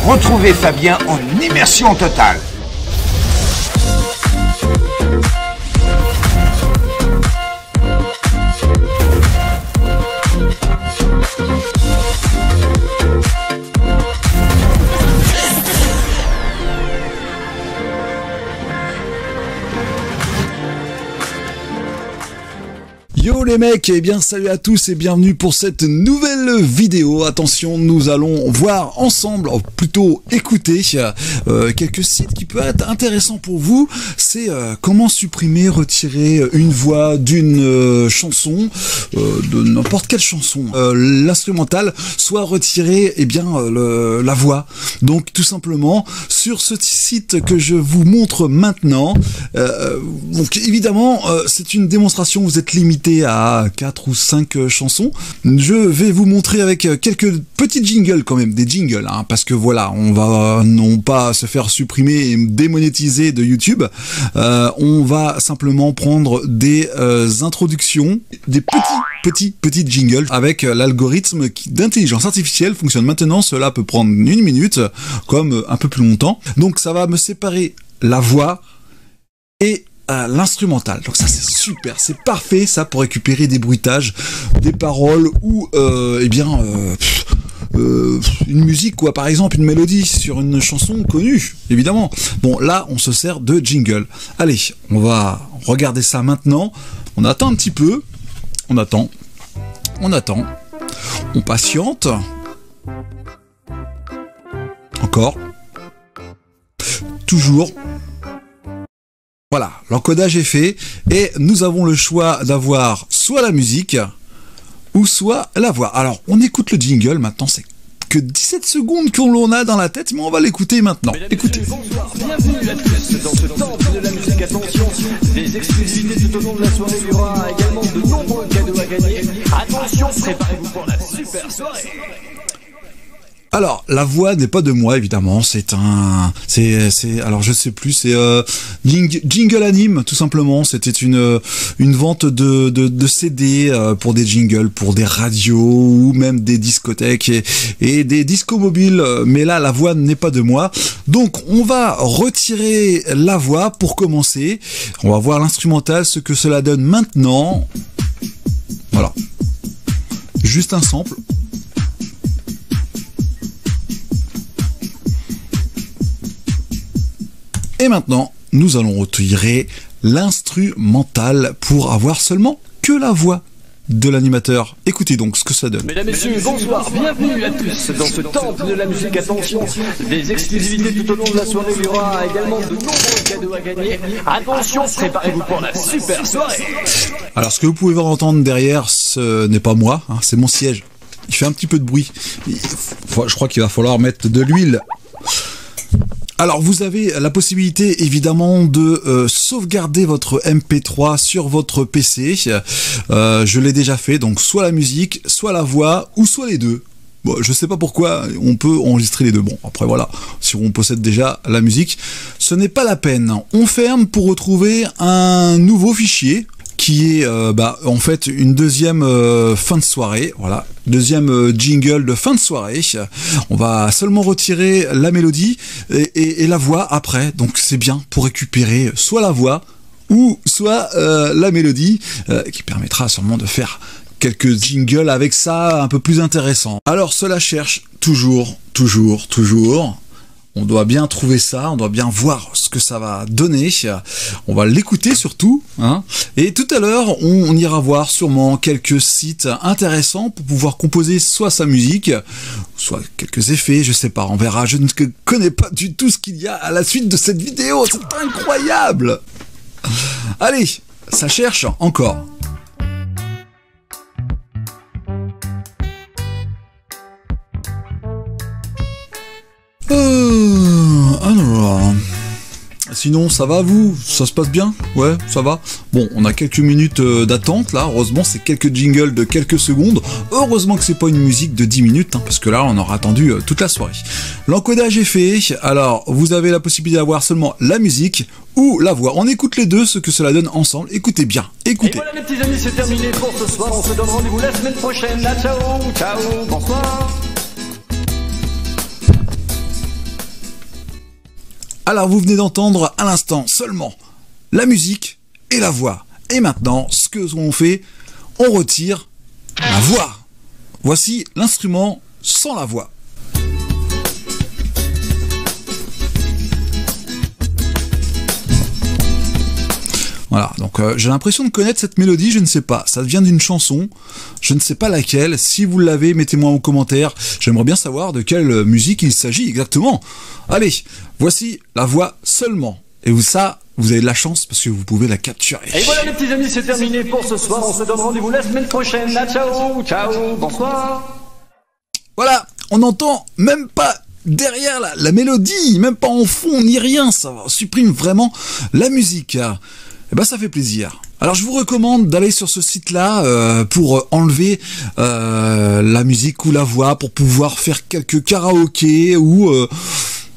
Retrouvez Fabien en immersion totale. Yo les mecs, et bien salut à tous et bienvenue pour cette nouvelle vidéo. Attention, nous allons voir ensemble, plutôt écouter quelques sites qui peuvent être intéressants pour vous. C'est comment supprimer, retirer une voix d'une chanson, de n'importe quelle chanson, l'instrumental, soit retirer la voix. Donc tout simplement sur ce site que je vous montre maintenant. Donc évidemment c'est une démonstration, vous êtes limité à 4 ou 5 chansons. Je vais vous montrer avec quelques petits jingles quand même, des jingles, hein, parce que voilà, on va non pas se faire supprimer et démonétiser de YouTube, on va simplement prendre des introductions, des petits jingles avec l'algorithme d'intelligence artificielle fonctionne maintenant. Cela peut prendre 1 minute, comme un peu plus longtemps. Donc ça va me séparer la voix et l'instrumental. Donc ça c'est super, c'est parfait ça pour récupérer des bruitages, des paroles ou une musique quoi, par exemple une mélodie sur une chanson connue, évidemment. Bon là on se sert de jingle. Allez, on va regarder ça maintenant. On attend un petit peu, on attend, on patiente. Encore. Toujours. Voilà, l'encodage est fait et nous avons le choix d'avoir soit la musique ou soit la voix. Alors, on écoute le jingle maintenant, c'est que 17 secondes qu'on l'on a dans la tête, mais on va l'écouter maintenant. Écoutez. Bonsoir, bienvenue à tous dans ce temple de la musique. Attention, des exclusivités tout au long de la soirée. Il y aura également de nombreux cadeaux à gagner. Attention, préparez-vous pour la super soirée. Alors, la voix n'est pas de moi, évidemment, alors je sais plus, c'est Jingle Anime, tout simplement. C'était une vente de CD pour des jingles, pour des radios ou même des discothèques et des discos mobiles. Mais là, la voix n'est pas de moi. Donc, on va retirer la voix pour commencer. On va voir l'instrumental, ce que cela donne maintenant. Voilà. Juste un sample. Et maintenant, nous allons retirer l'instrumental pour avoir seulement que la voix de l'animateur. Écoutez donc ce que ça donne. Mesdames, Messieurs, bonsoir, bienvenue à tous dans ce temple de la musique. Attention, des exclusivités tout au long de la soirée. Il y aura également de nombreux cadeaux à gagner. Attention, préparez-vous pour la super soirée. Alors, ce que vous pouvez entendre derrière, ce n'est pas moi, hein, c'est mon siège. Il fait un petit peu de bruit. Je crois qu'il va falloir mettre de l'huile. Alors vous avez la possibilité évidemment de sauvegarder votre MP3 sur votre PC. Je l'ai déjà fait, donc soit la musique, soit la voix, ou soit les deux. Bon, je sais pas pourquoi, on peut enregistrer les deux. Bon, après voilà, si on possède déjà la musique, ce n'est pas la peine. On ferme pour retrouver un nouveau fichier qui est en fait une deuxième fin de soirée, voilà, deuxième jingle de fin de soirée. On va seulement retirer la mélodie et la voix après, donc c'est bien pour récupérer soit la voix ou soit la mélodie qui permettra sûrement de faire quelques jingles avec ça un peu plus intéressant. Alors cela cherche toujours. On doit bien trouver ça, on doit bien voir ce que ça va donner. On va l'écouter surtout, hein. Et tout à l'heure, on ira voir sûrement quelques sites intéressants pour pouvoir composer soit sa musique, soit quelques effets, je sais pas, on verra. Je ne connais pas du tout ce qu'il y a à la suite de cette vidéo, c'est incroyable. Allez, ça cherche encore. Alors, sinon ça va vous? Ça se passe bien? Ouais, ça va? Bon, on a quelques minutes d'attente là, heureusement c'est quelques jingles de quelques secondes, heureusement que c'est pas une musique de 10 minutes, hein, parce que là on aura attendu toute la soirée. L'encodage est fait, alors vous avez la possibilité d'avoir seulement la musique ou la voix. On écoute les deux, ce que cela donne ensemble, écoutez bien, écoutez. Et voilà mes petits amis, c'est terminé pour ce soir, on se donne rendez-vous la semaine prochaine, là, ciao, bonsoir. Alors vous venez d'entendre à l'instant seulement la musique et la voix. Et maintenant, ce que l'on fait, on retire la voix. Voici l'instrument sans la voix. Voilà, donc j'ai l'impression de connaître cette mélodie, je ne sais pas, ça vient d'une chanson, je ne sais pas laquelle, si vous l'avez, mettez-moi en commentaire, j'aimerais bien savoir de quelle musique il s'agit exactement. Allez, voici la voix seulement, et vous avez de la chance parce que vous pouvez la capturer. Et voilà les petits amis, c'est terminé pour ce soir, on se donne rendez-vous la semaine prochaine, là, ciao, ciao, bonsoir. Voilà, on n'entend même pas derrière la mélodie, même pas en fond ni rien, ça supprime vraiment la musique. Eh ben ça fait plaisir. Alors je vous recommande d'aller sur ce site-là pour enlever la musique ou la voix, pour pouvoir faire quelques karaokés ou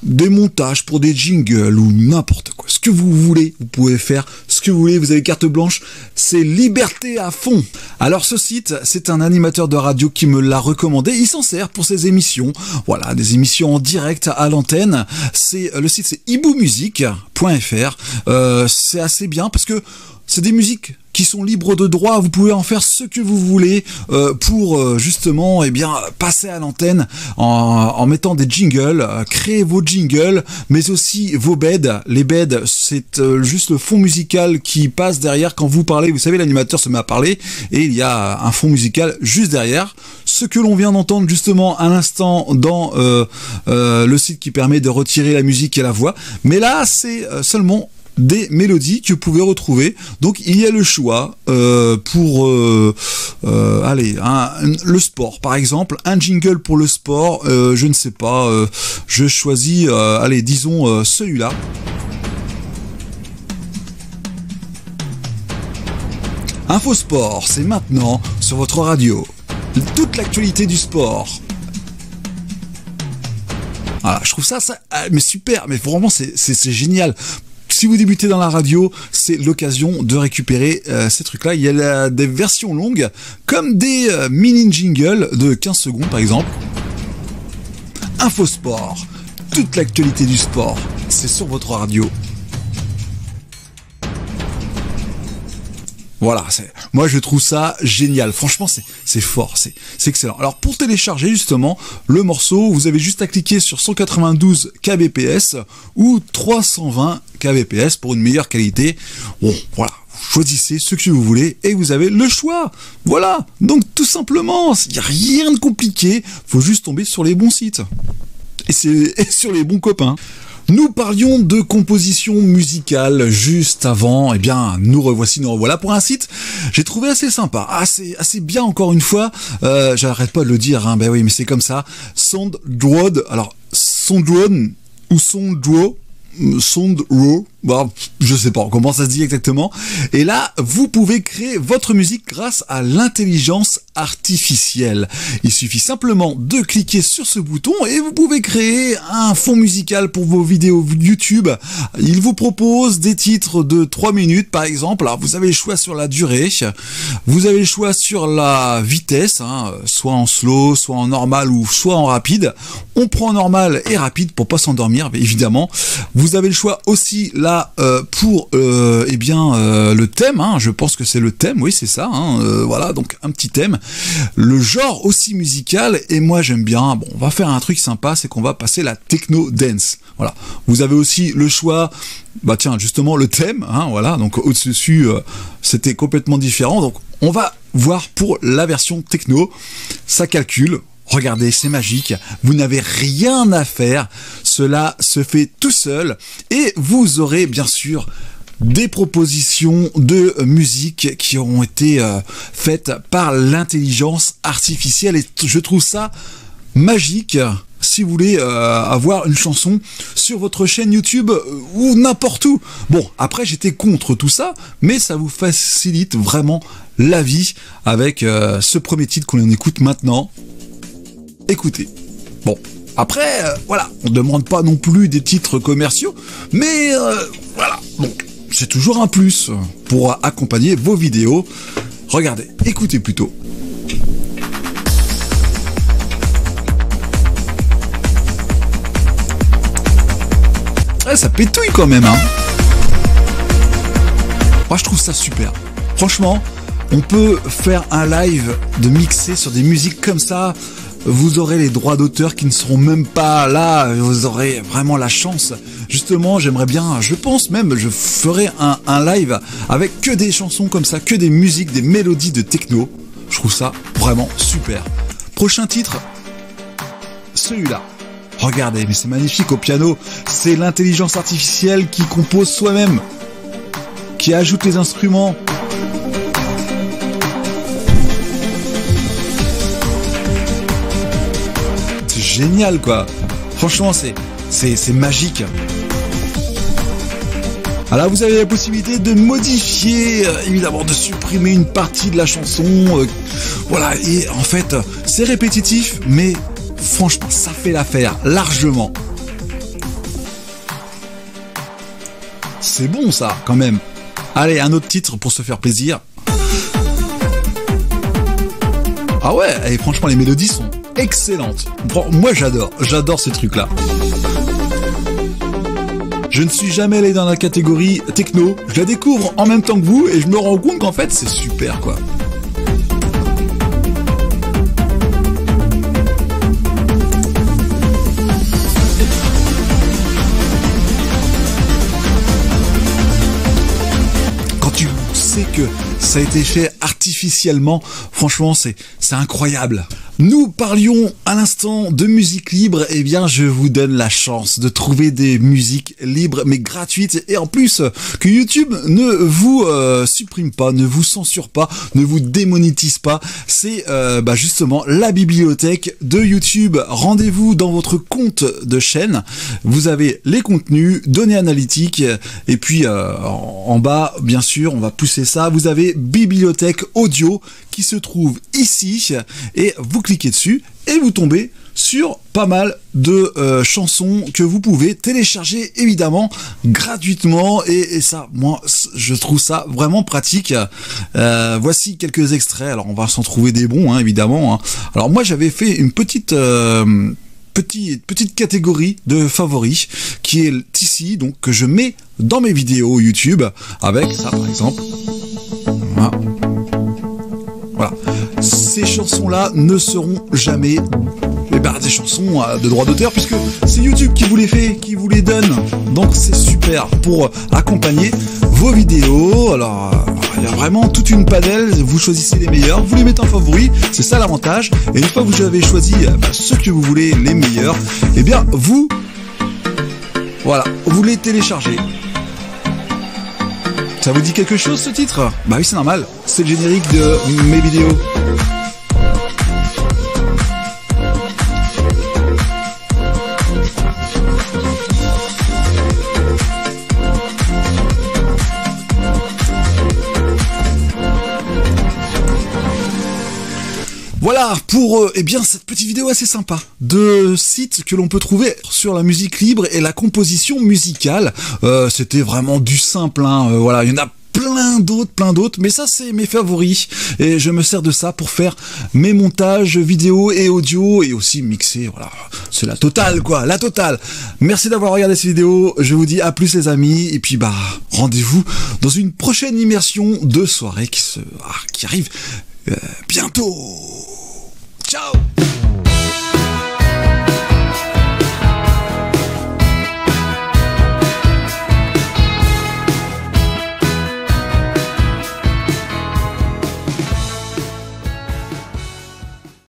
des montages pour des jingles ou n'importe quoi. Ce que vous voulez, vous pouvez faire ce que vous voulez, vous avez carte blanche, c'est liberté à fond. Alors ce site, c'est un animateur de radio qui me l'a recommandé, il s'en sert pour ses émissions, voilà, des émissions en direct à l'antenne. Le site c'est ibumusic.fr, c'est assez bien parce que c'est des musiques qui sont libres de droit, vous pouvez en faire ce que vous voulez pour justement passer à l'antenne en mettant des jingles, créer vos jingles, mais aussi vos beds. Les beds, c'est juste le fond musical qui passe derrière quand vous parlez. Vous savez, l'animateur se met à parler et il y a un fond musical juste derrière. Ce que l'on vient d'entendre justement à l'instant dans le site qui permet de retirer la musique et la voix. Mais là, c'est seulement des mélodies que vous pouvez retrouver. Donc il y a le choix pour le sport par exemple, un jingle pour le sport, je ne sais pas, je choisis disons celui-là. Info Sport, c'est maintenant sur votre radio. Toute l'actualité du sport. Voilà, je trouve ça mais super, mais vraiment c'est génial. Si vous débutez dans la radio, c'est l'occasion de récupérer ces trucs-là. Il y a des versions longues, comme des mini jingles de 15 secondes par exemple. Info Sport, toute l'actualité du sport, c'est sur votre radio. Voilà, moi je trouve ça génial, franchement c'est fort, c'est excellent. Alors pour télécharger justement le morceau, vous avez juste à cliquer sur 192 kbps ou 320 kbps pour une meilleure qualité. Bon, voilà, vous choisissez ce que vous voulez et vous avez le choix. Voilà, donc tout simplement, il n'y a rien de compliqué, faut juste tomber sur les bons sites et sur les bons copains. Nous parlions de composition musicale juste avant, nous revoilà pour un site, j'ai trouvé assez sympa, assez bien encore une fois, j'arrête pas de le dire, hein, oui, mais c'est comme ça, Soundroad, alors Soundroad ou Soundro, je sais pas comment ça se dit exactement. Et là, vous pouvez créer votre musique grâce à l'intelligence artificielle. Il suffit simplement de cliquer sur ce bouton et vous pouvez créer un fond musical pour vos vidéos YouTube. Il vous propose des titres de 3 minutes par exemple. Alors, vous avez le choix sur la durée, vous avez le choix sur la vitesse, hein, soit en slow, soit en normal ou soit en rapide. On prend normal et rapide pour pas s'endormir, évidemment. Vous avez le choix aussi là pour le thème, hein, je pense que c'est le thème, oui c'est ça, hein, voilà, donc un petit thème, le genre aussi musical, et moi j'aime bien, bon on va faire un truc sympa, c'est qu'on va passer la techno dance, voilà, vous avez aussi le choix, justement le thème, hein, voilà, donc au-dessus c'était complètement différent, donc on va voir pour la version techno, ça calcule. Regardez, c'est magique, vous n'avez rien à faire, cela se fait tout seul et vous aurez bien sûr des propositions de musique qui ont été faites par l'intelligence artificielle et je trouve ça magique. Si vous voulez avoir une chanson sur votre chaîne YouTube ou n'importe où. Bon, après j'étais contre tout ça, mais ça vous facilite vraiment la vie avec ce premier titre qu'on écoute maintenant. Écoutez, bon, après, voilà, on ne demande pas non plus des titres commerciaux, mais voilà, bon, c'est toujours un plus pour accompagner vos vidéos. Regardez, écoutez plutôt. Ouais, ça pétouille quand même, hein. Moi, je trouve ça super. Franchement, on peut faire un live de mixer sur des musiques comme ça. Vous aurez les droits d'auteur qui ne seront même pas là. Vous aurez vraiment la chance. Justement, j'aimerais bien, je pense même, je ferai un live avec que des chansons comme ça, que des musiques, des mélodies de techno. Je trouve ça vraiment super. Prochain titre, celui-là. Regardez, mais c'est magnifique au piano. C'est l'intelligence artificielle qui compose soi-même, qui ajoute les instruments. C'est génial, quoi. Franchement, c'est magique. Alors vous avez la possibilité de modifier, évidemment de supprimer une partie de la chanson, voilà, et en fait c'est répétitif, mais franchement ça fait l'affaire, largement. C'est bon ça, quand même. Allez, un autre titre pour se faire plaisir. Ah ouais, et franchement les mélodies sont excellentes. Bon, moi j'adore ces trucs-là. Je ne suis jamais allé dans la catégorie techno, je la découvre en même temps que vous et je me rends compte qu'en fait c'est super, quoi. Quand tu sais que ça a été fait artificiellement, franchement c'est incroyable. Nous parlions à l'instant de musique libre, et bien je vous donne la chance de trouver des musiques libres mais gratuites, et en plus que YouTube ne vous supprime pas, ne vous censure pas, ne vous démonétise pas. C'est justement la bibliothèque de YouTube. Rendez-vous dans votre compte de chaîne, vous avez les contenus, données analytiques, et puis en bas bien sûr on va pousser ça, vous avez bibliothèque audio qui se trouve ici, et vous cliquez dessus et vous tombez sur pas mal de chansons que vous pouvez télécharger évidemment gratuitement, et ça, moi je trouve ça vraiment pratique. Voici quelques extraits, alors on va s'en trouver des bons, hein, évidemment, hein. Alors moi j'avais fait une petite catégorie de favoris qui est ici, donc que je mets dans mes vidéos YouTube avec ça par exemple. Voilà. Ces chansons-là ne seront jamais des chansons de droit d'auteur, puisque c'est YouTube qui vous les fait, qui vous les donne. Donc c'est super pour accompagner vos vidéos. Alors il y a vraiment toute une panel, vous choisissez les meilleurs, vous les mettez en favori, c'est ça l'avantage. Et une fois que vous avez choisi ceux que vous voulez, les meilleurs, et bien vous les téléchargez. Ça vous dit quelque chose ce titre? Bah oui, c'est normal, c'est le générique de mes vidéos. Voilà pour cette petite vidéo assez sympa de sites que l'on peut trouver sur la musique libre et la composition musicale. C'était vraiment du simple, hein. Voilà, il y en a plein d'autres, mais ça c'est mes favoris et je me sers de ça pour faire mes montages vidéo et audio et aussi mixer. Voilà, c'est la totale, quoi, la totale. Merci d'avoir regardé cette vidéo, je vous dis à plus les amis, et puis rendez-vous dans une prochaine immersion de soirée qui arrive bientôt. Ciao.